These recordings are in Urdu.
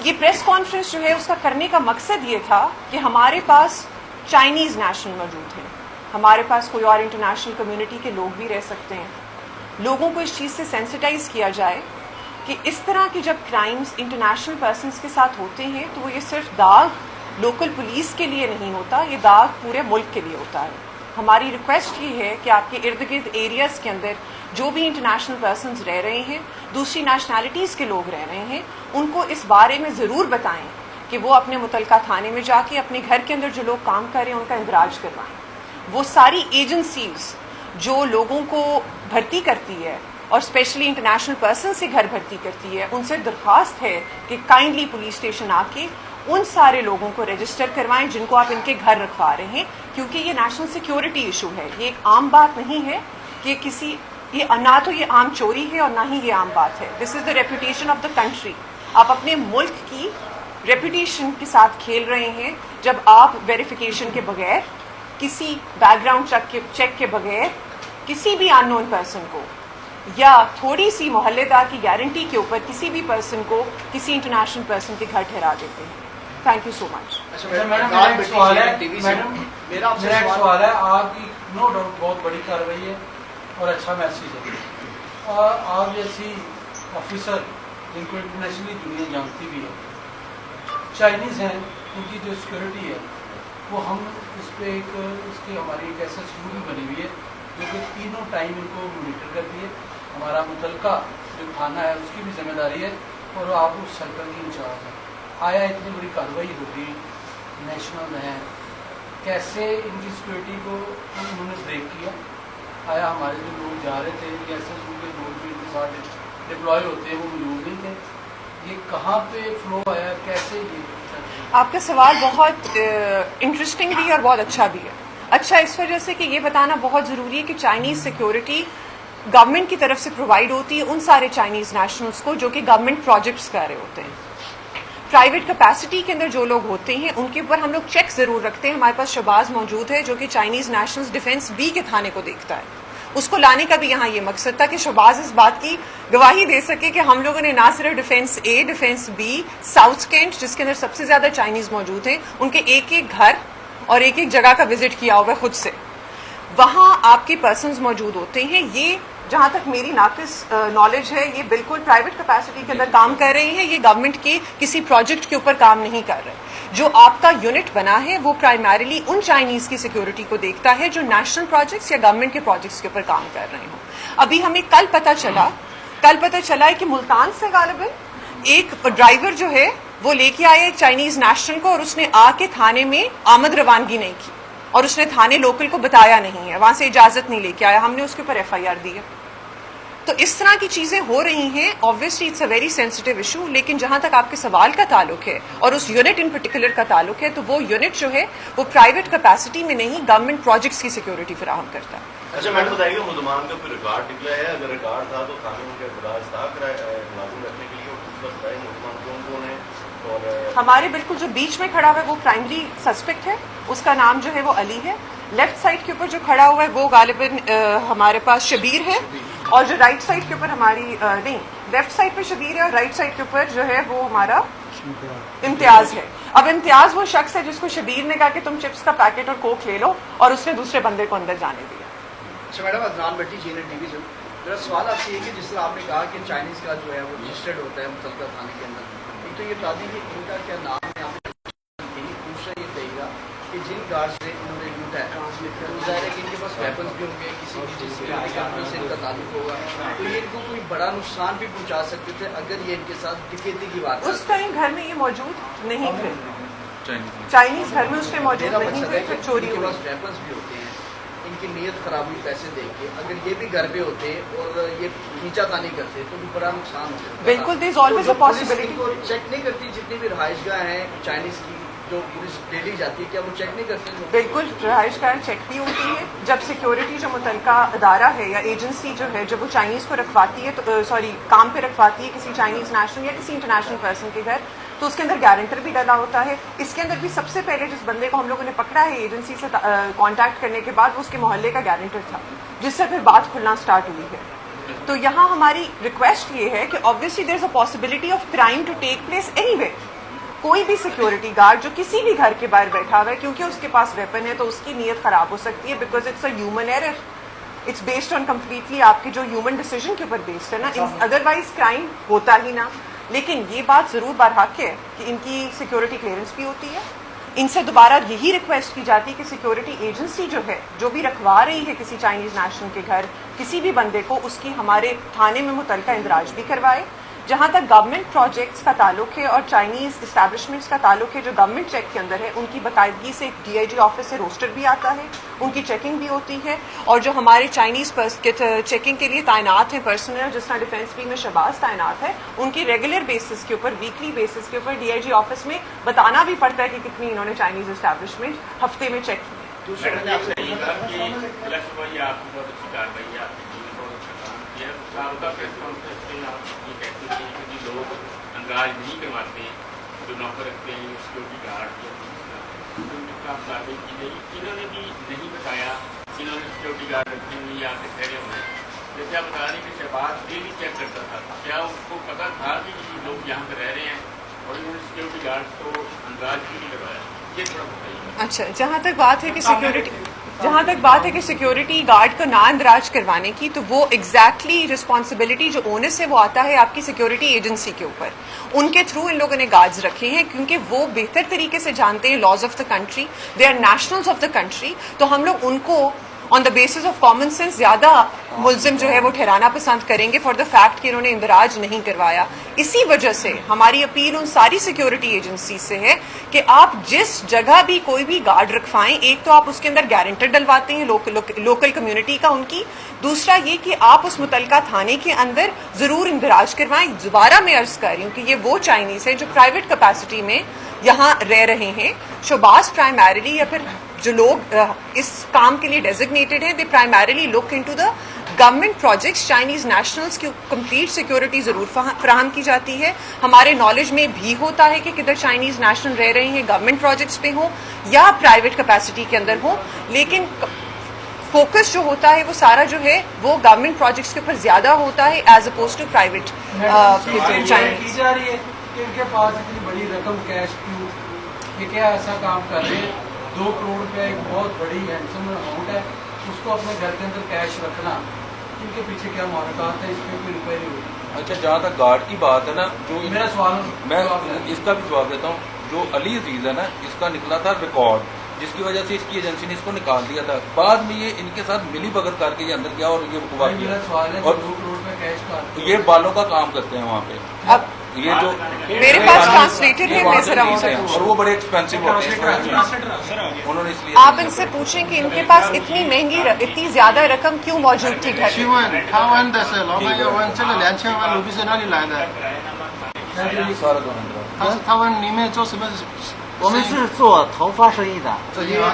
یہ پریس کانفرنس جو ہے اس کا کرنے کا مقصد یہ تھا کہ ہمارے پاس چائنیز نیشنل موجود ہیں، ہمارے پاس کوئی اور انٹرنیشنل کمیونٹی کے لوگ بھی رہ سکتے ہیں، لوگوں کو اس چیز سے سینسٹائز کیا جائے کہ اس طرح کی جب کرائمز انٹرنیشنل پرسنس کے ساتھ ہوتے ہیں تو وہ یہ صرف داغ لوکل پولیس کے لیے نہیں ہوتا، یہ داغ پورے ملک کے لیے ہوتا ہے. ہماری ریکویسٹ یہ ہے کہ آپ کے ارد گرد ایریاز کے اندر جو بھی انٹرنیشنل پرسنز رہ رہے ہیں، دوسری نیشنلٹیز کے لوگ رہ رہے ہیں، ان کو اس بارے میں ضرور بتائیں کہ وہ اپنے متعلقہ تھانے میں جا کے اپنے گھر کے اندر جو لوگ کام کر رہے ہیں ان کا اندراج کروائیں. وہ ساری ایجنسیز جو لوگوں کو بھرتی کرتی ہے اور اسپیشلی انٹرنیشنل پرسن سے گھر بھرتی کرتی ہے، ان سے درخواست ہے کہ کائنڈلی پولیس اسٹیشن آ کے ان سارے لوگوں کو رجسٹر کروائیں جن کو آپ ان کے گھر رکھوا رہے ہیں، کیونکہ یہ نیشنل سیکیورٹی ایشو ہے. یہ ایک عام بات نہیں ہے کہ یہ نہ تو یہ عام چوری ہے اور نہ ہی یہ عام بات ہے. دس از the reputation of the country. آپ اپنے ملک کی ریپوٹیشن کے ساتھ کھیل رہے ہیں جب آپ ویریفیکیشن کے بغیر، کسی بیک گراؤنڈ چیک کے بغیر کسی بھی ان نون پرسن کو یا تھوڑی سی محلے دار کی گارنٹی کے اوپر کسی بھی پرسن کو کسی انٹرنیشنل پرسن کے گھر ٹھہرا دیتے ہیں. تھینک یو سو مچ. میرا ایک سوال ہے، آپ کی نو ڈاؤٹ بہت بڑی کارروائی ہے اور اچھا میسیج ہے. آپ جیسی آفیسر جن کو انٹرنیشنلی دنیا جانتی بھی ہے، چائنیز ہیں، ان کی جو سیکورٹی ہے وہ ہم اس پہ اس کی ہماری ایک ایسا شروع بھی بنی ہوئی ہے جو کہ تینوں ٹائم ان کو مانیٹر کرتی ہے. ہمارا متعلقہ جو تھانہ ہے اس کی بھی ذمہ داری ہے اور آپ اس سرکل کی انچارج ہیں. آیا اتنی بڑی کارروائی ہوگی نیشنل ہے، کیسے ان کی سیکورٹی کو انہوں نے بریک کیا؟ آیا ہمارے جو لوگ جا رہے تھے یا ایسے کے لوگ بھی ان کے ساتھ ڈپلوائے ہوتے ہیں وہ موجود نہیں تھے؟ یہ کہاں پہ فلو آیا، کیسے یہ؟ آپ کا سوال بہت انٹرسٹنگ بھی ہے اور بہت اچھا بھی ہے. اچھا اس وجہ سے کہ یہ بتانا بہت ضروری ہے کہ چائنیز سیکیورٹی گورنمنٹ کی طرف سے پرووائڈ ہوتی ہے ان سارے چائنیز نیشنلز کو جو کہ گورنمنٹ پروجیکٹس کر رہے ہوتے ہیں. پرائیویٹ کیپیسٹی کے اندر جو لوگ ہوتے ہیں ان کے اوپر ہم لوگ چیک ضرور رکھتے ہیں. ہمارے پاس شہباز موجود ہے جو کہ چائنیز نیشنلز ڈیفنس بی کے تھانے کو دیکھتا ہے. اس کو لانے کا بھی یہاں یہ مقصد تھا کہ شہباز اس بات کی گواہی دے سکے کہ ہم لوگوں نے نہ صرف Defence A, Defence B, South Cantt جس کے اندر سب سے زیادہ چائنیز موجود ہیں، ان کے ایک ایک گھر اور ایک ایک جگہ کا وزٹ کیا ہوا ہے خود سے. وہاں آپ کے پرسنز موجود ہوتے ہیں. یہ جہاں تک میری ناقص نالج ہے یہ بالکل پرائیویٹ کیپیسٹی کے اندر کام کر رہے ہیں. یہ گورنمنٹ کے کسی پروجیکٹ کے اوپر کام نہیں کر رہے. جو آپ کا یونٹ بنا ہے وہ پرائمریلی ان چائنیز کی سیکیورٹی کو دیکھتا ہے جو نیشنل پروجیکٹس یا گورنمنٹ کے پروجیکٹس کے اوپر کام کر رہے ہوں. ابھی ہمیں کل پتہ چلا ہے کہ ملتان سے غالباً ایک ڈرائیور جو ہے وہ لے کے آیا ایک چائنیز نیشنل کو اور اس نے آ کے تھانے میں آمد روانگی نہیں کی اور اس نے تھانے لوکل کو بتایا نہیں ہے، وہاں سے اجازت نہیں لے کے آیا. ہم نے اس کے اوپر ایف آئی آر دی ہے. تو اس طرح کی چیزیں ہو رہی ہیں. Obviously it's a very sensitive issue. لیکن جہاں تک آپ کے سوال کا تعلق ہے اور اس یونٹ ان پرٹیکولر کا تعلق ہے تو وہ یونٹ جو ہے وہ پرائیویٹ کیپیسٹی میں نہیں گورنمنٹ پروجیکٹس کی سیکیورٹی فراہم کرتا ہے. اچھا میڈم بتائیے گا ملزمان کا کوئی ریکارڈ نکلا ہے؟ اگر ریکارڈ تھا تو تھانے میں کیا اعتراض تھا ملازم رکھنے کے لیے؟ اور دوسرا بتائیں ملزمان کون کون ہیں؟ اور ہمارے بالکل جو بیچ میں کھڑا ہوا ہے وہ پرائمری سسپیکٹ ہے، اس کا نام جو ہے وہ علی ہے. لیفٹ سائڈ کے اوپر جو کھڑا ہوا ہے وہ غالباً ہمارے پاس شبیر ہے، اور جو رائٹ سائڈ کے اوپر ہماری نہیں لیفٹ سائڈ پہ شبیر ہے اور رائٹ سائڈ کے اوپر جو ہے وہ ہمارا امتیاز ہے. اب امتیاز وہ شخص ہے جس کو شبیر نے کہا کہ تم چپس کا پیکٹ اور کوک لے لو اور اس نے دوسرے بندے کو اندر جانے دیا. اچھا میڈم، عدنان بٹی CNN ٹی وی سے میرا سوال آپ سے یہ کہ جس طرح آپ نے کہا کہ چائنیز کا جو ہے وہ رجسٹرڈ ہوتا ہے متعلقہ تھانے کے اندر، ایک تو یہ بتا دیں کہ ان کا کیا نام ہے آپ نے، دوسرا یہ کہے گا کہ جن گارڈ سے انہوں نے لوٹا ہے ظاہر ہے کہ ان کے پاس ویپنس بھی ہوں گے، کسی بھی چیز سے ان کا تعلق ہوگا، تو یہ ان کو کوئی بڑا نقصان بھی پہنچا سکتے تھے اگر یہ ان کے ساتھ ڈکیتی کی بات. اس ٹائم گھر میں یہ موجود نہیں تھے، چائنیز گھر میں اس میں موجود نہیں تھے، پھر چوری ہوئی. ویپنس بھی ہوتے ہیں، ان کی نیت خراب ہوئی پیسے دے کے، اگر یہ بھی گھر پہ ہوتے اور یہ کھینچا تانی کرتے تو بھی بڑا نقصان ہوتا. بالکل، there is always a possibility. Check نہیں کرتی جتنی بھی رہائش گاہ ہیں چائنیز کی جو پولیس ڈیلی جاتی ہے، کیا وہ چیک نہیں کرتے؟ بالکل، رہائش گاہ چیک بھی ہوتی ہے. جب سیکیورٹی جو متعلقہ ادارہ ہے یا ایجنسی جو ہے جب وہ چائنیز کو رکھواتی ہے تو کام پہ رکھواتی ہے کسی چائنیز نیشنل یا کسی انٹرنیشنل پرسن کے گھر، تو اس کے اندر گارنٹر بھی ڈلا ہوتا ہے. اس کے اندر بھی سب سے پہلے جس بندے کو ہم لوگوں نے پکڑا ہے ایجنسی سے کانٹیکٹ کرنے کے بعد وہ اس کے محلے کا گارنٹر تھا جس سے پھر بات کھلنا سٹارٹ ہوئی ہے. تو یہاں ہماری ریکویسٹ یہ ہے کہ obviously there is a possibility of crime to take place anywhere. کوئی بھی سیکیورٹی گارڈ جو کسی بھی گھر کے باہر بیٹھا ہوا ہے کیونکہ اس کے پاس ویپن ہے تو اس کی نیت خراب ہو سکتی ہے because it's a human error. It's based on completely آپ کے جو ہیومن ڈیسیجن کے اوپر بیسڈ ہے نا, ادروائز کرائم ہوتا ہی نہ. لیکن یہ بات ضرور برحق ہے کہ ان کی سیکیورٹی کلیئرنس بھی ہوتی ہے. ان سے دوبارہ یہی ریکویسٹ کی جاتی ہے کہ سیکیورٹی ایجنسی جو ہے جو بھی رکھوا رہی ہے کسی چائنیز نیشنل کے گھر کسی بھی بندے کو, اس کی ہمارے تھانے میں متعلقہ اندراج بھی کروائے. جہاں تک گورنمنٹ پروجیکٹس کا تعلق ہے اور چائنیز اسٹیبلشمنٹس کا تعلق ہے جو گورنمنٹ چیک کے اندر ہے, ان کی باقاعدگی سے ایک DIG آفس سے روسٹر بھی آتا ہے, ان کی چیکنگ بھی ہوتی ہے. اور جو ہمارے چائنیز چیکنگ کے لیے تعینات ہیں پرسنل, جس طرح ڈیفینس بھی میں شہباز تعینات ہے, ان کی ریگولر بیسس کے اوپر ویکلی بیسس کے اوپر DIG آفس میں بتانا بھی پڑتا ہے کہ کتنی انہوں نے چائنیز اسٹیبلشمنٹ ہفتے میں چیک کی. دوسرے میں آپ سے یہ آپ کی بہت اچھی کارروائی ہے, آپ کی بہت اچھا کام کیا. سابقہ پریس کانفرنس میں آپ یہ کہتے ہیں کہ لوگ اندراج نہیں کرواتے ہیں, جو نوکر رکھتے ہیں سیکورٹی گارڈ یا ان کے خلاف کارروائی کی گئی. انہوں نے بھی نہیں بتایا کہ انہوں نے سیکورٹی گارڈ رکھے ہوئے یا کے ٹھہرے ہوئے. جیسے آپ بتا رہے ہیں کہ شہباز ڈیلی چیک کرتا تھا, کیا اس کو پتا تھا کہ یہ لوگ یہاں پہ رہ رہے ہیں اور انہوں نے سیکورٹی گارڈ کو اندراج بھی نہیں کروایا؟ یہ تھوڑا بتائیے. اچھا, جہاں تک بات ہے کہ سیکیورٹی گارڈ کو نہ اندراج کروانے کی, تو وہ ایگزیکٹلی رسپانسبلٹی جو اونس ہے وہ آتا ہے آپ کی سیکیورٹی ایجنسی کے اوپر. ان کے تھرو ان لوگوں نے گارڈز رکھے ہیں کیونکہ وہ بہتر طریقے سے جانتے ہیں laws of the country, they are nationals of the country. تو ہم لوگ ان کو on the basis of common sense زیادہ ملزم جو ہے وہ ٹھہرانا پسند کریں گے فار دا فیکٹ کہ انہوں نے اندراج نہیں کروایا. اسی وجہ سے ہماری اپیل ان ساری سیکیورٹی ایجنسی سے ہے کہ آپ جس جگہ بھی کوئی بھی گارڈ رکھوائیں, ایک تو آپ اس کے اندر گارنٹر ڈلواتے ہیں لوکل کمیونٹی کا ان کی, دوسرا یہ کہ آپ اس متعلقہ تھانے کے اندر ضرور اندراج کروائیں. دوبارہ میں عرض کر رہی ہوں کہ یہ وہ چائنیز ہے جو پرائیویٹ کیپیسٹی میں یہاں رہ رہے ہیں. شہباز پرائمریلی یا پھر جو لوگ اس کام کے لیے ڈیزگنیٹڈ ہیں, they primarily look into the government projects. Chinese nationals کی کمپلیٹ سیکیورٹی ضرور فراہم کی جاتی ہے. ہمارے نالج میں بھی ہوتا ہے کہ کدھر چائنیز نیشنل رہ رہے ہیں, گورنمنٹ پروجیکٹس پہ ہوں یا پرائیویٹ کیپیسٹی کے اندر ہوں, لیکن فوکس جو ہوتا ہے وہ سارا جو ہے وہ گورنمنٹ پروجیکٹس کے اوپر زیادہ ہوتا ہے ایز اپوز ٹو پرائیویٹ کی جا رہی ہے کہ ان کے پاس اتنی بڑی رقم کیش کیوں, کہ کیا ایسا کام کر رہے ہیں. 2 کروڑ روپے ایک بہت بڑی ہینڈسم اماؤنٹ ہے, اس کو اپنے گھر کے اندر کیش رکھنا, ان کے پیچھے کیا محرکات ہیں, اس پہ کوئی انکوائری ہوگی؟ اچھا, جہاں تک گارڈ کی بات ہے نا, جو میرا سوال میں اس کا بھی جواب دیتا ہوں. جو علی عزیز ہے نا, اس کا نکلا تھا ریکارڈ, جس کی وجہ سے اس کی ایجنسی نے اس کو نکال دیا تھا. بعد میں یہ ان کے ساتھ ملی بھگت کر کے یہ اندر گیا اور یہ ہوا میرا سوال ہے, اور 2 کروڑ روپے کیش کا یہ بالوں کا کام کرتے ہیں وہاں پہ. اب یہ جو میرے پاس ٹرانسلیٹر ہے, میں ذرا اور وہ بڑے ایکسپینسو ہوتے ہیں, انہوں نے اس لیے آپ ان سے پوچھیں کہ ان کے پاس اتنی مہنگی اتنی زیادہ رقم کیوں موجود تھی گھر میں. 去问台湾的是老板要问这个2000万卢币是哪里来的？ سارا جو اندر他问你们做什么？我们是做头发生意的，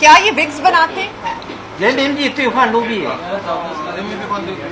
کیا یہ وگز بناتے ہیں؟人民币兑换卢币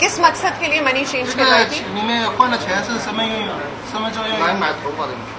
کس مقصد کے لیے منی چینج کروائی تھی؟ 你们换的钱是什么用？什么作用？买头发的。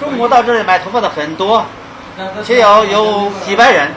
中国到这里买头发的很多，且有几百人。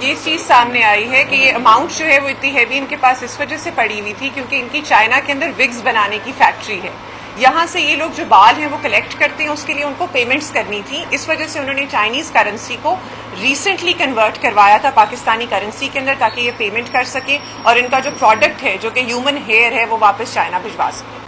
یہ چیز سامنے آئی ہے کہ یہ اماؤنٹ جو ہے وہ اتنی ہیوی ان کے پاس اس وجہ سے پڑی ہوئی تھی کیونکہ ان کی چائنا کے اندر وگز بنانے کی فیکٹری ہے. یہاں سے یہ لوگ جو بال ہیں وہ کلیکٹ کرتے ہیں, اس کے لیے ان کو پیمنٹس کرنی تھی. اس وجہ سے انہوں نے چائنیز کرنسی کو ریسنٹلی کنورٹ کروایا تھا پاکستانی کرنسی کے اندر تاکہ یہ پیمنٹ کر سکیں اور ان کا جو پروڈکٹ ہے جو کہ ہیومن ہیئر ہے وہ واپس چائنا بھجوا سکیں.